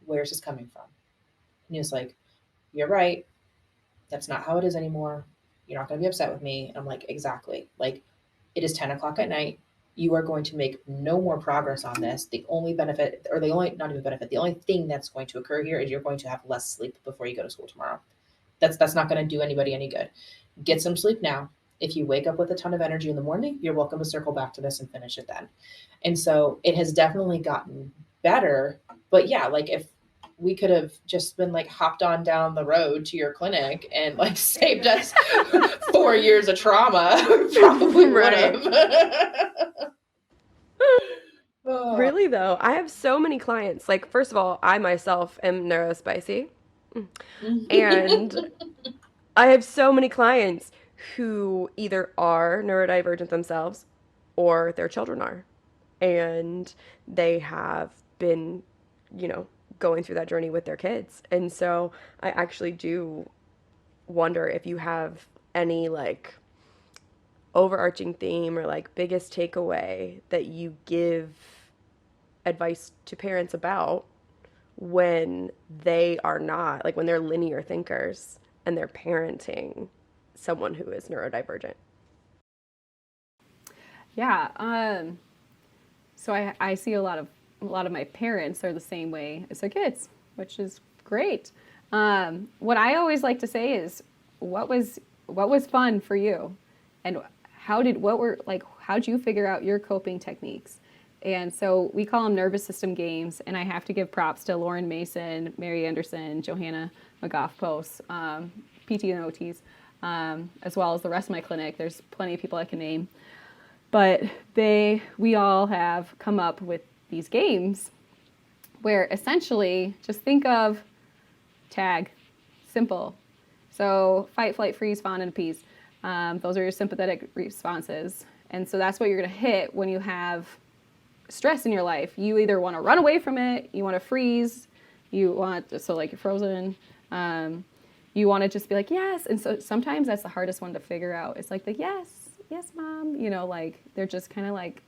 Where's this coming from? And he was like, you're right. That's not how it is anymore. You're not going to be upset with me. And I'm like, exactly. Like, it is 10 o'clock at night. You are going to make no more progress on this. The only benefit, or not even benefit, the only thing that's going to occur here is you're going to have less sleep before you go to school tomorrow. That's not going to do anybody any good. Get some sleep now. If you wake up with a ton of energy in the morning, you're welcome to circle back to this and finish it then. And so it has definitely gotten better. But yeah, like, if we could have just been like hopped on down the road to your clinic and like saved us 4 years of trauma, probably would have. Really though, I have so many clients. Like, first of all, I myself am neurospicy. And I have so many clients who either are neurodivergent themselves or their children are. And they have been, going through that journey with their kids. And so I actually do wonder if you have any like overarching theme or like biggest takeaway that you give advice to parents about when they are not, like when they're linear thinkers and they're parenting someone who is neurodivergent. Yeah. So I see a lot of my parents are the same way as their kids, which is great. What I always like to say is, what was fun for you, and how'd you figure out your coping techniques? And so we call them nervous system games, and I have to give props to Lauren Mason, Mary Anderson, Johanna McGough-Post, PT and OTs, as well as the rest of my clinic. There's plenty of people I can name. But we all have come up with these games where essentially just think of tag, simple. So fight, flight, freeze, fawn, and appease. Those are your sympathetic responses. And so that's what you're going to hit when you have stress in your life. You either want to run away from it, you want to freeze, so like you're frozen, you want to just be like, yes. And so sometimes that's the hardest one to figure out. It's like the yes, mom, like they're just kind of like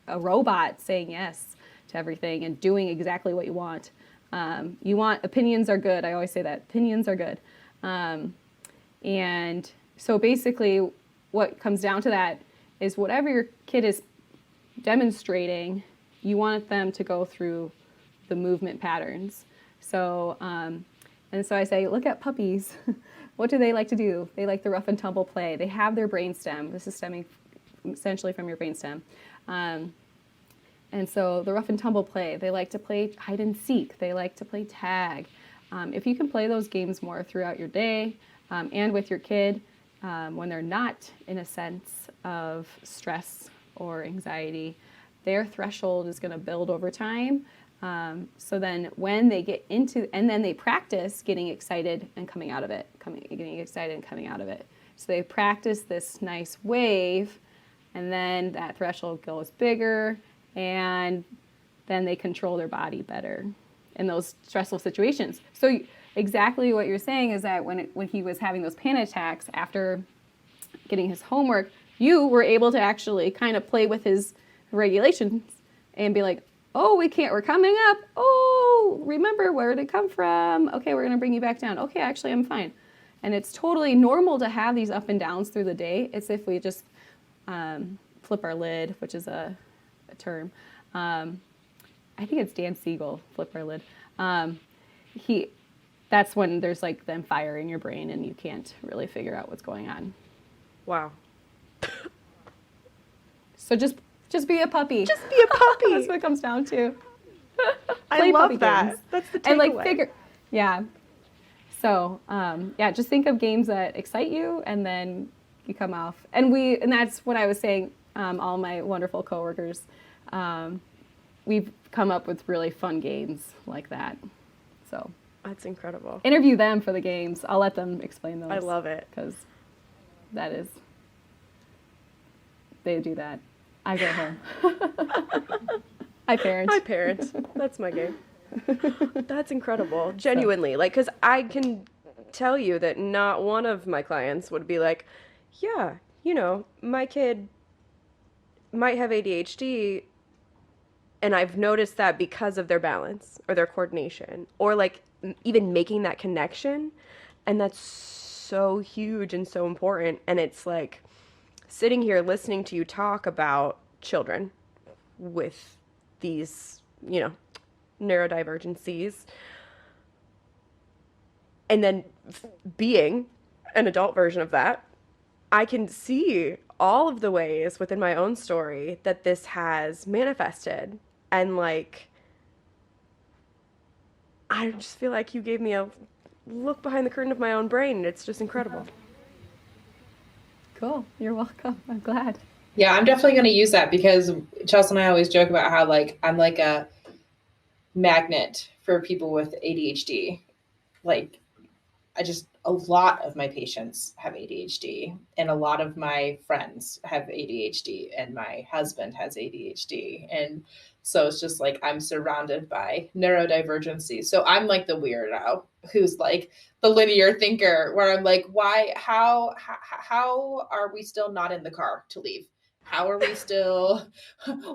a robot saying yes to everything and doing exactly what you want. Opinions are good. I always say that opinions are good. And so basically what comes down to that is whatever your kid is demonstrating, you want them to go through the movement patterns. So, and so I say, look at puppies. What do they like to do? They like the rough and tumble play. They have their brainstem. This is stemming essentially from your brainstem. And so the rough and tumble play, they like to play hide and seek. They like to play tag. If you can play those games more throughout your day and with your kid, when they're not in a sense of stress or anxiety, their threshold is going to build over time. So then when they get into, and then they practice getting excited and coming out of it, getting excited and coming out of it. So they practice this nice wave, and then that threshold goes bigger, and then they control their body better in those stressful situations. So exactly what you're saying is that when he was having those panic attacks after getting his homework, you were able to actually kind of play with his regulations and be like, oh, we're coming up. Oh, remember, where did it come from? Okay, we're going to bring you back down. Okay, actually, I'm fine. And it's totally normal to have these up and downs through the day. It's if we just flip our lid, which is a term. I think it's Dan Siegel, flip our lid. That's when there's like then fire in your brain and you can't really figure out what's going on. Wow. So just be a puppy. Just be a puppy. That's what it comes down to. I love that. Games. That's the takeaway. And yeah. So yeah, just think of games that excite you, and then you come off. And that's what I was saying. All my wonderful coworkers, we've come up with really fun games like that. So That's incredible. interview them for the games. I'll let them explain those. I love it. Because they do that. I go home. Hi, parents. Hi, parents. That's my game. That's incredible. Genuinely. Like, because I can tell you that not one of my clients would be like, yeah, my kid might have ADHD, and I've noticed that because of their balance or their coordination, or like even making that connection. And that's so huge and so important. And it's like sitting here listening to you talk about children with these, neurodivergencies, and then being an adult version of that, I can see all of the ways within my own story that this has manifested. And like, I just feel like you gave me a look behind the curtain of my own brain, and it's just incredible. Cool. You're welcome. I'm glad. Yeah, I'm definitely going to use that, because Chelsea and I always joke about how like I'm like a magnet for people with ADHD. Like, a lot of my patients have ADHD, and a lot of my friends have ADHD, and my husband has ADHD. And so it's just like I'm surrounded by neurodivergencies. So I'm like the weirdo who's like the linear thinker, where I'm like, how are we still not in the car to leave? How are we still,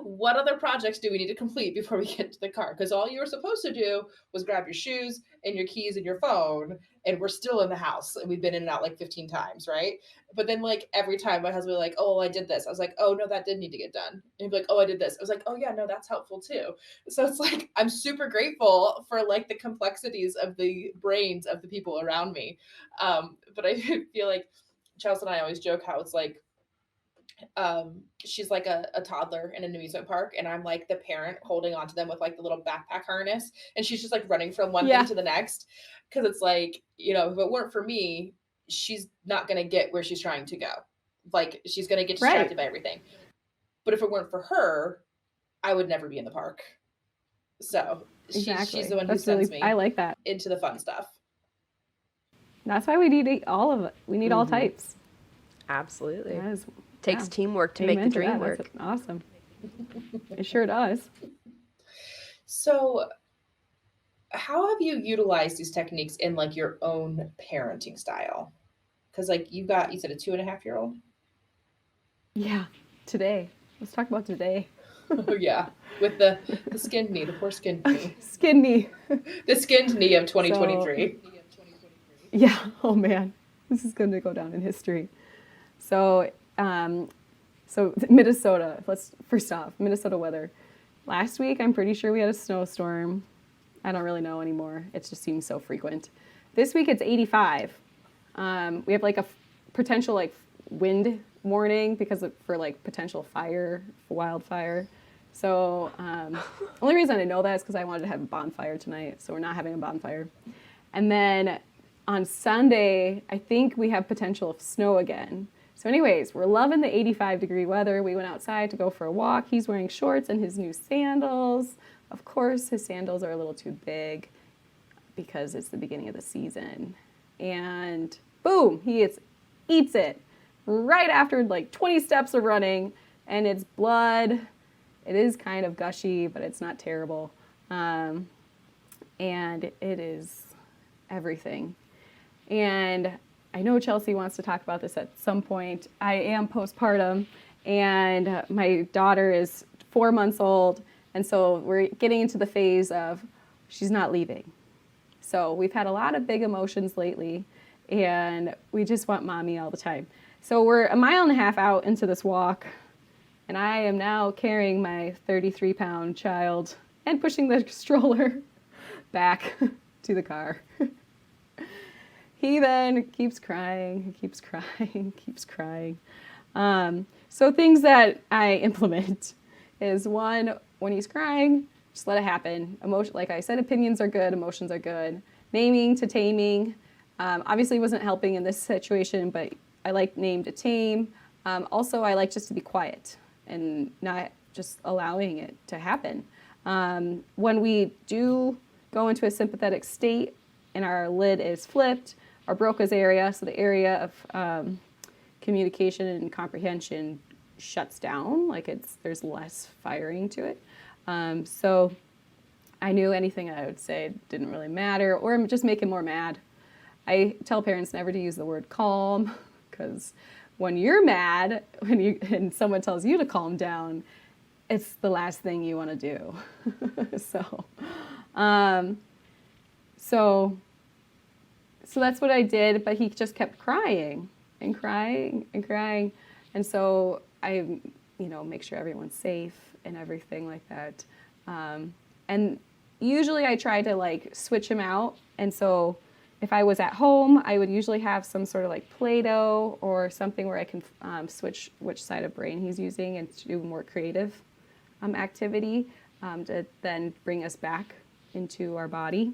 what other projects do we need to complete before we get to the car? Because all you were supposed to do was grab your shoes and your keys and your phone, and we're still in the house, and we've been in and out like 15 times, right? But then like every time my husband would be like, oh, I did this. I was like, oh, no, that did need to get done. And he'd be like, oh, I did this. I was like, oh, yeah, no, that's helpful too. So it's like, I'm super grateful for like the complexities of the brains of the people around me. But I feel like Chelsea and I always joke how it's like, she's like a toddler in an amusement park, and I'm like the parent holding onto them with like the little backpack harness, and she's just like running from one thing to the next, because it's like, if it weren't for me, she's not going to get where she's trying to go. Like, she's going to get distracted by everything. But if it weren't for her, I would never be in the park. So she's the one who sends me, I like that, into the fun stuff. That's why we need all of it. We need all types. Absolutely. Yes. Takes teamwork to make the dream work. That's awesome. It sure does. So how have you utilized these techniques in like your own parenting style? Because like you said a 2.5-year-old? Yeah. Today. Let's talk about today. Oh yeah. With the skinned knee, the poor skinned knee. Skin knee. The skinned knee of 2023. Yeah. Oh man. This is going to go down in history. So Minnesota, first off, Minnesota weather. Last week, I'm pretty sure we had a snowstorm. I don't really know anymore. It just seems so frequent. This week, it's 85. We have like a potential like wind warning for like potential wildfire. So only reason I know that is because I wanted to have a bonfire tonight. So we're not having a bonfire. And then on Sunday, I think we have potential of snow again. So anyways, we're loving the 85-degree weather. We went outside to go for a walk. He's wearing shorts and his new sandals. Of course, his sandals are a little too big because it's the beginning of the season. And boom, he eats it right after like 20 steps of running, and it's blood. It is kind of gushy, but it's not terrible. And it is everything. And I know Chelsea wants to talk about this at some point. I am postpartum, and my daughter is 4 months old, and so we're getting into the phase of she's not leaving. So we've had a lot of big emotions lately, and we just want mommy all the time. So we're 1.5 miles out into this walk, and I am now carrying my 33-pound child and pushing the stroller back to the car. He then keeps crying, keeps crying, keeps crying. So things that I implement is, one, when he's crying, just let it happen. Like I said, opinions are good, emotions are good. Naming to taming. Obviously wasn't helping in this situation, but I like name to tame. Also, I like just to be quiet and not just allowing it to happen. When we do go into a sympathetic state and our lid is flipped, our Broca's area, so the area of communication and comprehension shuts down, like there's less firing to it. So I knew anything I would say didn't really matter, or just make him more mad. I tell parents never to use the word calm, because when you're mad, and someone tells you to calm down, it's the last thing you want to do. So that's what I did, but he just kept crying and crying and crying. And so I, make sure everyone's safe and everything like that. And usually I try to like switch him out. And so if I was at home, I would usually have some sort of like Play-Doh or something where I can switch which side of brain he's using and do more creative activity to then bring us back into our body.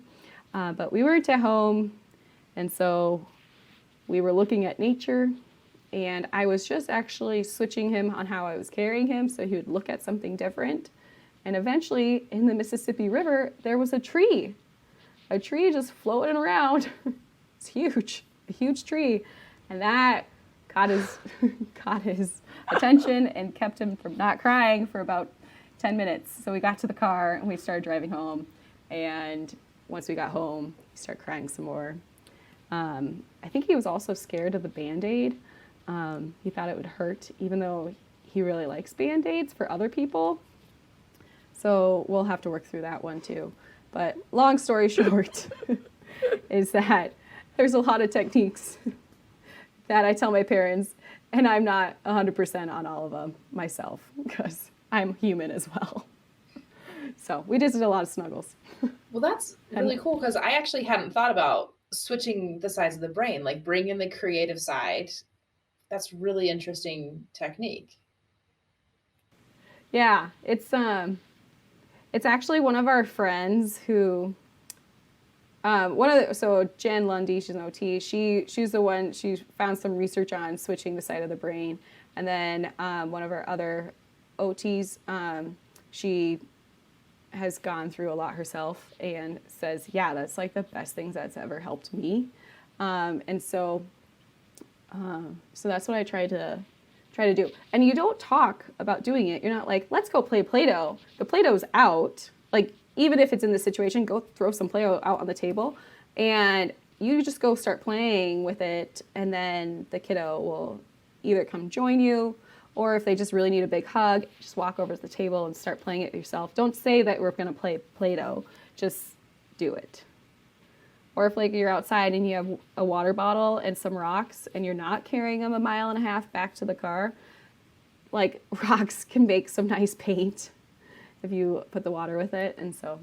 But we weren't at home, and so we were looking at nature, and I was just actually switching him on how I was carrying him so he would look at something different. And eventually, in the Mississippi River, there was a tree just floating around. It's huge, a huge tree. And that caught his attention and kept him from not crying for about 10 minutes. So we got to the car and we started driving home. And once we got home, he started crying some more. I think he was also scared of the Band-Aid. He thought it would hurt, even though he really likes Band-Aids for other people. So we'll have to work through that one too. But long story short is that there's a lot of techniques that I tell my parents, and I'm not 100% on all of them myself because I'm human as well. So we just did a lot of snuggles. Well, that's really cool because I actually hadn't thought about switching the sides of the brain, like bring in the creative side. That's really interesting technique. Yeah, it's actually one of our friends who, so Jen Lundy, she's an OT. She's the one. She found some research on switching the side of the brain, and then one of our other OTs, she has gone through a lot herself and says, yeah, that's like the best things that's ever helped me, and so that's what I try to do. And you don't talk about doing it. You're not like, let's go play Play-Doh. The Play-Doh's out. Like, even if it's in this situation, go throw some Play-Doh out on the table and you just go start playing with it. And then the kiddo will either come join you, or if they just really need a big hug, just walk over to the table and start playing it yourself. Don't say that we're going to play Play-Doh. Just do it. Or if like you're outside and you have a water bottle and some rocks and you're not carrying them 1.5 miles back to the car, like rocks can make some nice paint if you put the water with it. And so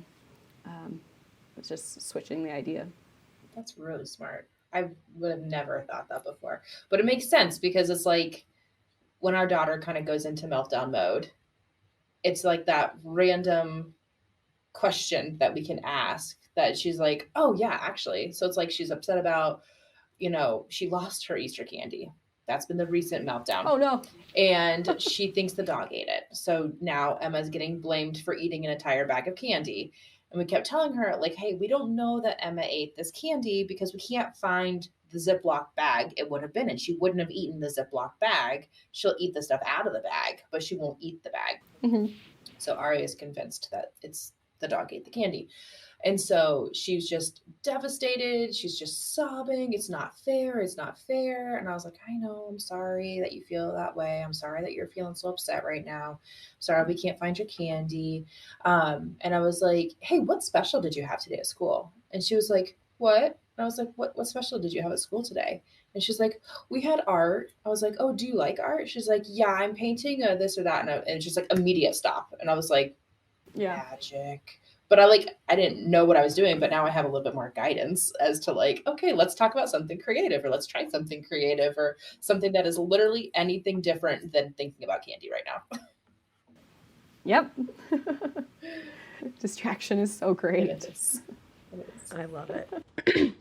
it's just switching the idea. That's really smart. I would have never thought that before, but it makes sense because it's like when our daughter kind of goes into meltdown mode, it's like that random question that we can ask that she's like, oh yeah, actually. So it's like she's upset about, she lost her Easter candy. That's been the recent meltdown. Oh no. And she thinks the dog ate it. So now Emma's getting blamed for eating an entire bag of candy. And we kept telling her like, hey, we don't know that Emma ate this candy because we can't find the Ziploc bag it would have been in. She wouldn't have eaten the Ziploc bag. She'll eat the stuff out of the bag, but she won't eat the bag. Mm-hmm. So Aria is convinced that it's the dog ate the candy. And so she's just devastated. She's just sobbing. It's not fair. It's not fair. And I was like, I know, I'm sorry that you feel that way. I'm sorry that you're feeling so upset right now. I'm sorry we can't find your candy. And I was like, hey, what special did you have today at school? And she was like, what? And I was like, what special did you have at school today? And she's like, we had art. I was like, oh, do you like art? She's like, yeah, I'm painting this or that. And it's just like immediate stop. And I was like, yeah, magic. But I didn't know what I was doing, but now I have a little bit more guidance as to like, okay, let's talk about something creative, or let's try something creative, or something that is literally anything different than thinking about candy right now. Yep. Distraction is so great. It is. I love it.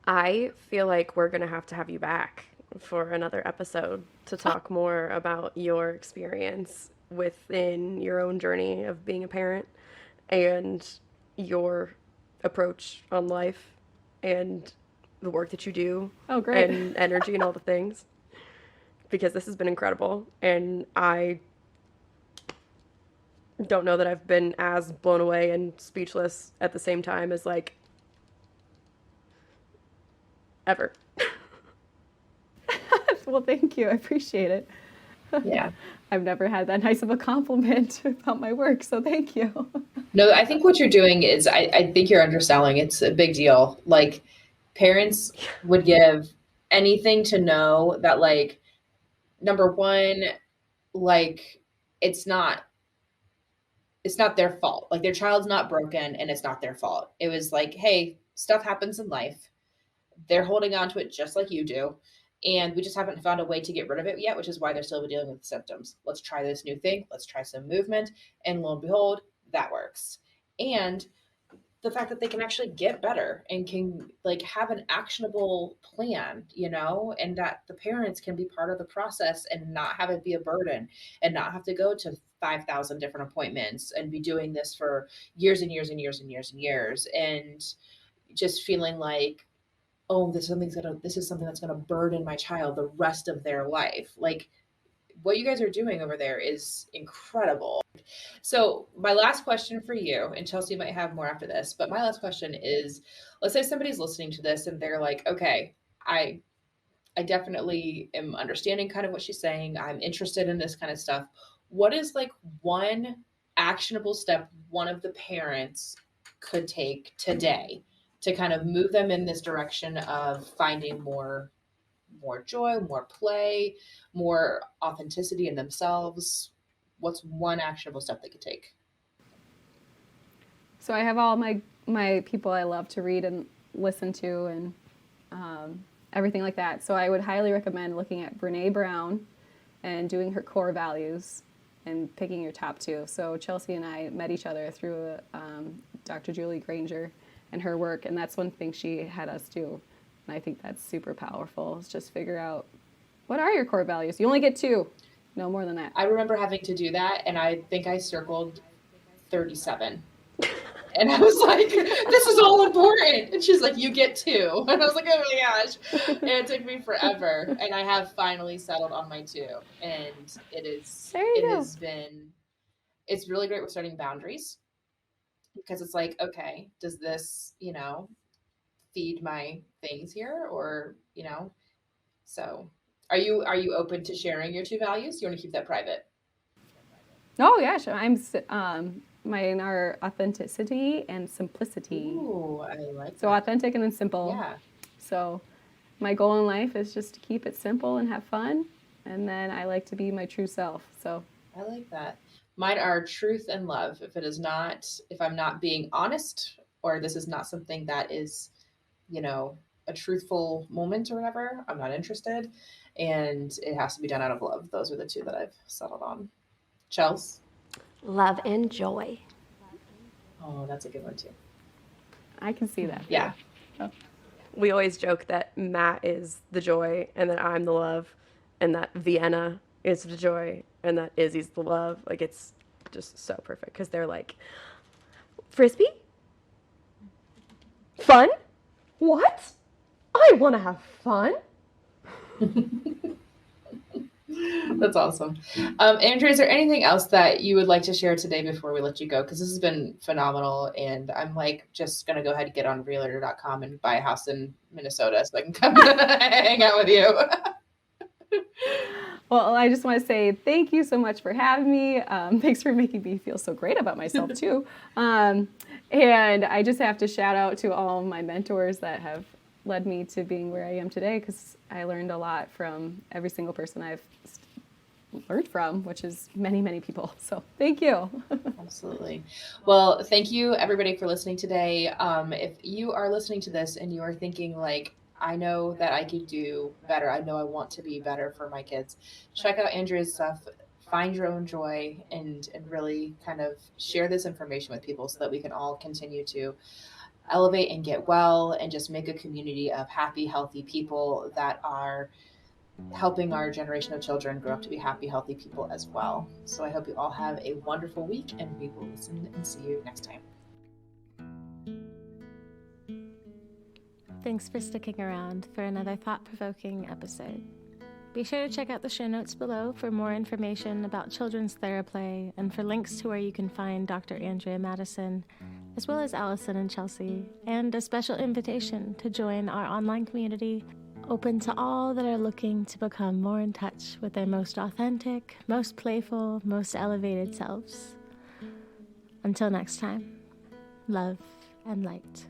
I feel like we're going to have you back for another episode to talk more about your experience within your own journey of being a parent and your approach on life and the work that you do. Oh, great. And energy and all the things. Because this has been incredible. And I don't know that I've been as blown away and speechless at the same time as like ever. Well, thank you. I appreciate it. Yeah. I've never had that nice of a compliment about my work, so thank you. No, I think what you're doing is, I think you're underselling. It's a big deal. Like, parents would give anything to know that, like, number one, like, it's not their fault. Like, their child's not broken and it's not their fault. It was like, hey, stuff happens in life. They're holding on to it just like you do. And we just haven't found a way to get rid of it yet, which is why they're still dealing with the symptoms. Let's try this new thing. Let's try some movement. And lo and behold, that works. And the fact that they can actually get better and can like have an actionable plan, you know, and that the parents can be part of the process and not have it be a burden and not have to go to 5,000 different appointments and be doing this for years and years and years and years and years. And just feeling like, oh, this is something that's gonna burden my child the rest of their life. Like, what you guys are doing over there is incredible. So my last question for you, and Chelsea might have more after this, but my last question is, let's say somebody's listening to this and they're like, okay, I definitely am understanding kind of what she's saying. I'm interested in this kind of stuff. What is like one actionable step one of the parents could take today to kind of move them in this direction of finding more joy, more play, more authenticity in themselves? What's one actionable step they could take? So I have all my people I love to read and listen to and everything like that. So I would highly recommend looking at Brene Brown and doing her core values and picking your top two. So Chelsea and I met each other through Dr. Julie Granger and her work, and that's one thing she had us do. And I think that's super powerful. Is just figure out, what are your core values? You only get two, no more than that. I remember having to do that, and I think I circled 37. And I was like, this is all important. And she's like, you get two. And I was like, oh my gosh. And it took me forever. And I have finally settled on my two. And it's really great with setting boundaries, because it's like, okay, does this, you know, feed my things here, or, you know, so are you open to sharing your two values? You want to keep that private? Oh yeah, sure. Mine are authenticity and simplicity. Ooh, I like so that. Authentic and then simple. Yeah. So my goal in life is just to keep it simple and have fun, and then I like to be my true self. So I like that. Mine are truth and love. If I'm not being honest, or this is not something that is, you know, a truthful moment or whatever, I'm not interested. And it has to be done out of love. Those are the two that I've settled on. Chels? Love and joy. Oh, that's a good one too. I can see that. Yeah. Oh. We always joke that Matt is the joy and that I'm the love, and that Vienna is the joy and that Izzy's the love. Like, it's just so perfect because they're like, Frisbee? Fun? What? I want to have fun. That's awesome. Andrea, is there anything else that you would like to share today before we let you go? Because this has been phenomenal, and I'm like just going to go ahead and get on realtor.com and buy a house in Minnesota so I can come hang out with you. Well, I just want to say thank you so much for having me. Thanks for making me feel so great about myself too. And I just have to shout out to all my mentors that have led me to being where I am today, because I learned a lot from every single person I've learned from, which is many, many people. So thank you. Absolutely. Well, thank you everybody for listening today. If you are listening to this and you are thinking like, I know that I could do better, I know I want to be better for my kids, check out Andrea's stuff, find your own joy, and really kind of share this information with people so that we can all continue to elevate and get well and just make a community of happy, healthy people that are helping our generation of children grow up to be happy, healthy people as well. So I hope you all have a wonderful week, and we will listen and see you next time. Thanks for sticking around for another thought-provoking episode. Be sure to check out the show notes below for more information about children's Theraplay and for links to where you can find Dr. Andrea Mattison, as well as Allison and Chelsea, and a special invitation to join our online community open to all that are looking to become more in touch with their most authentic, most playful, most elevated selves. Until next time, love and light.